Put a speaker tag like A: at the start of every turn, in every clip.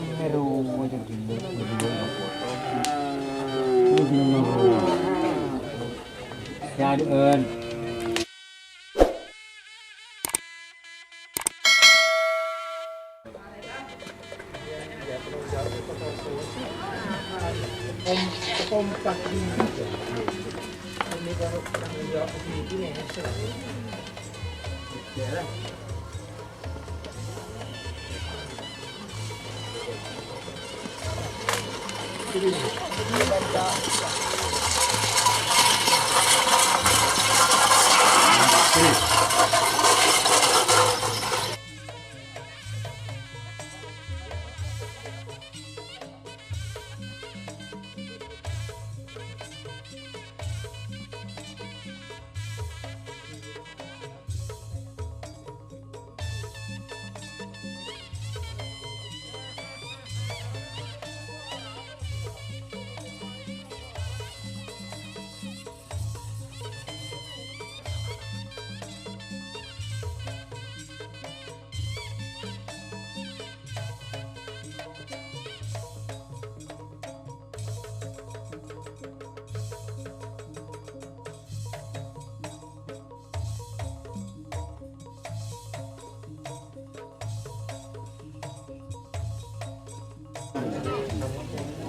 A: meru macam gini. Ya ơn. Om pagi ini baru tanggung jawab ini hasil. Ya.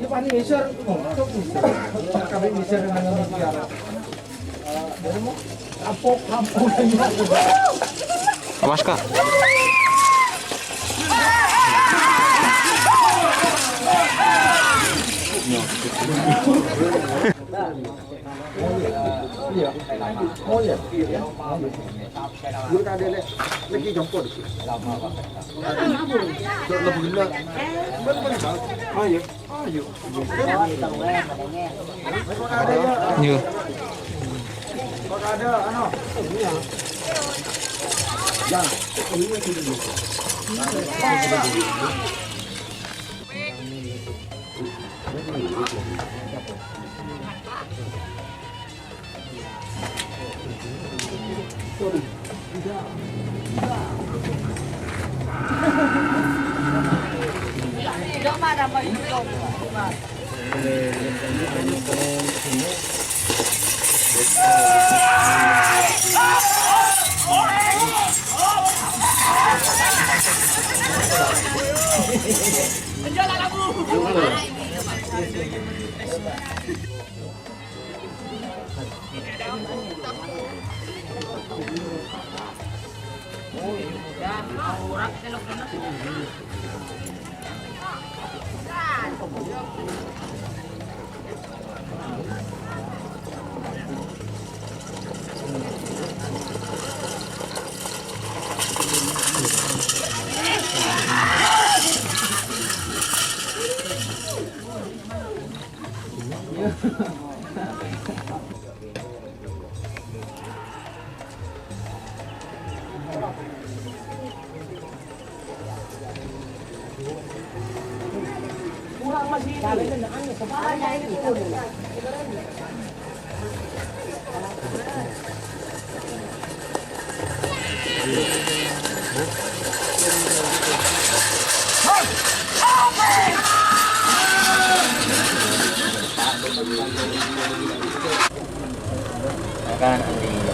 A: Ini pani misir, untuk misir. Kami misir dengan biara. Dari mau kampung ini.
B: Mas Kak.
A: Oh ya. Lu tadi lagi jemput. Lebih gila. Ayo. Ayo.
B: Như.
A: Ada ano? Jangan. Kurang masih ini. Kepalanya ini.
B: Kan anjing.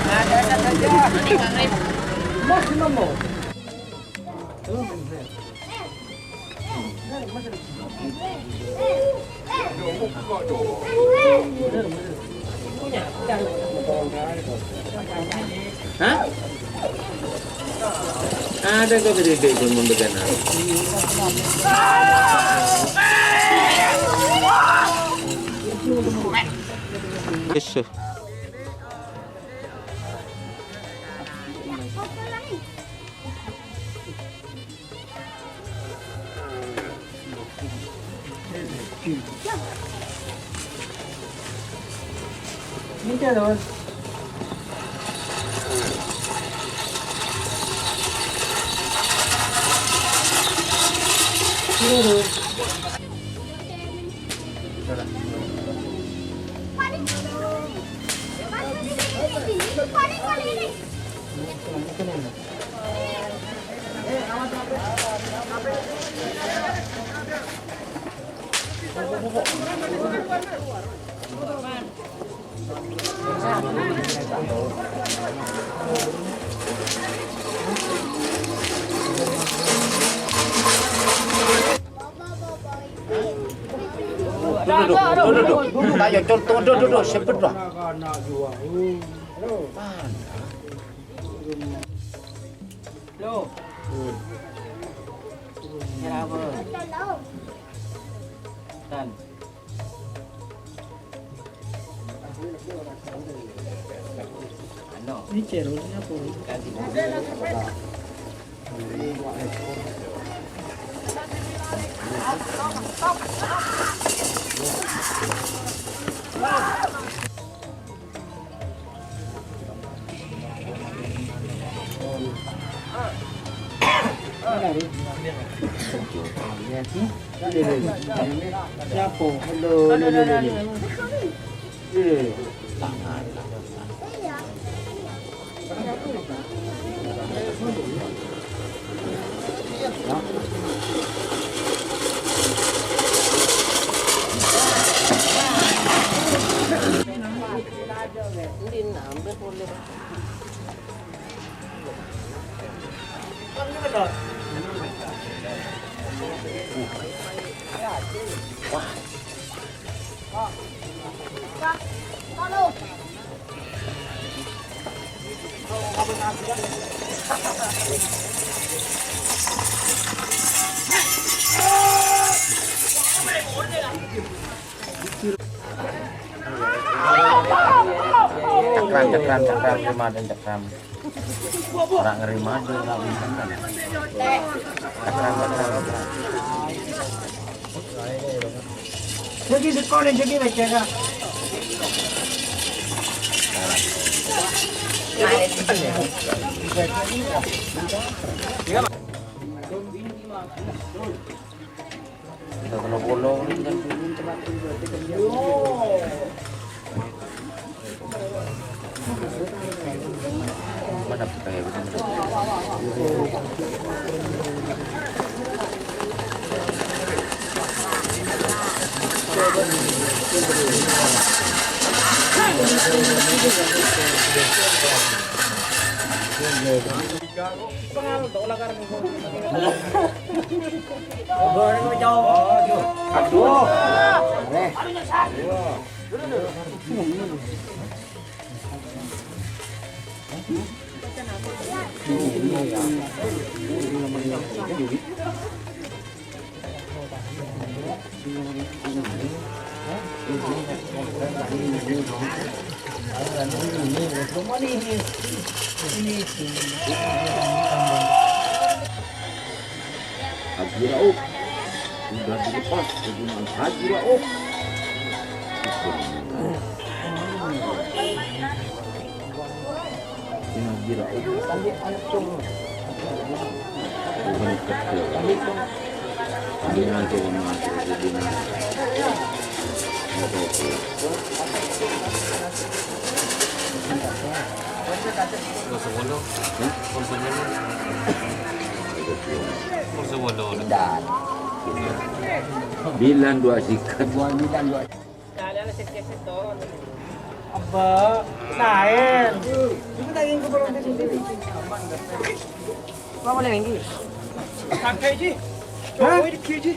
A: Ada saja. Masih mau.
B: Hah? Ada kok gede pun membekan. Yesus.
A: Ini dia loh.
C: Duduk. Ayo contoh duduk. Cepet dah.
D: Loh. Ya apa? Dan. Ano?
A: Ini cerulnya po. Siapa?
C: Cakram terima dan cakram. Orang nerima aja nggak bisa kan. Cakram.
A: Jadi sekolah jadi baca kan?
C: Kalau bolong kan mana kayak gitu.
A: Aduh.
B: Haji Rauf sudah dilepas kegunaan Haji Rauf. Haji Rauf bukan kecil. Ini nanti masuk di dinas. Bilang dua sikat.
A: Abah, naik. Itu daging keperluan sendiri.
D: Apa boleh lagi?
A: Tangkai ji. Coba ini kiri ji.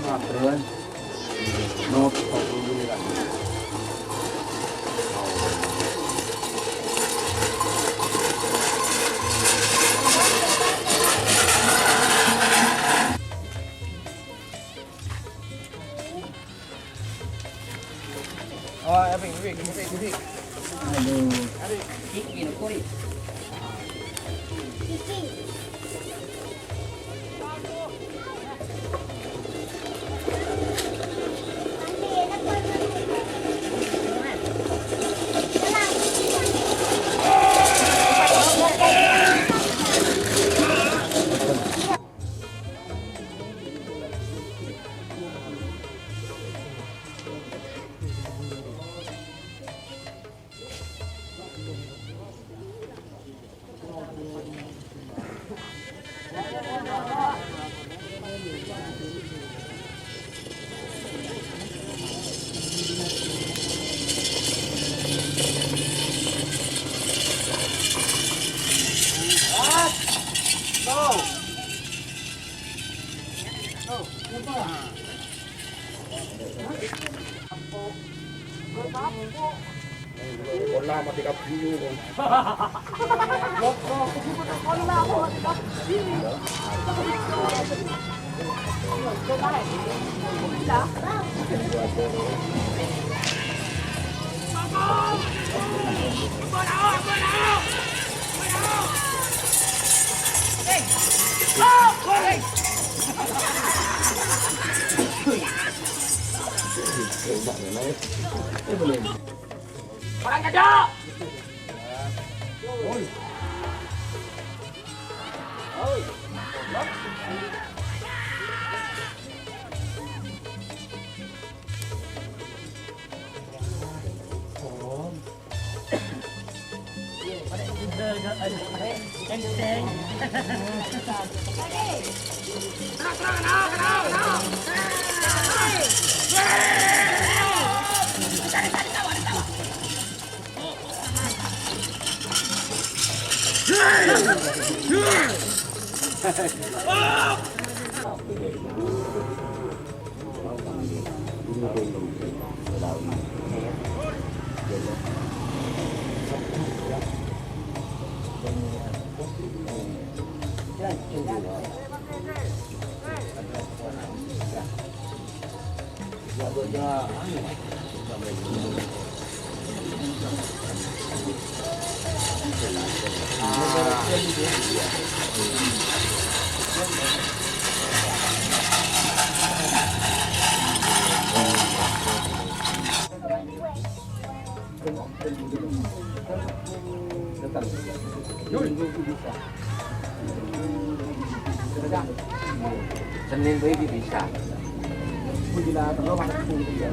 C: Matron. No,
A: Oh, ini.
B: คนลาวมาติดกับพี่อยู่เลยบอกเลยนะไม่เป็นไร
D: Orang kacau.
C: Senin baby bisa.
A: Bila terlalu dia.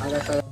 A: Agak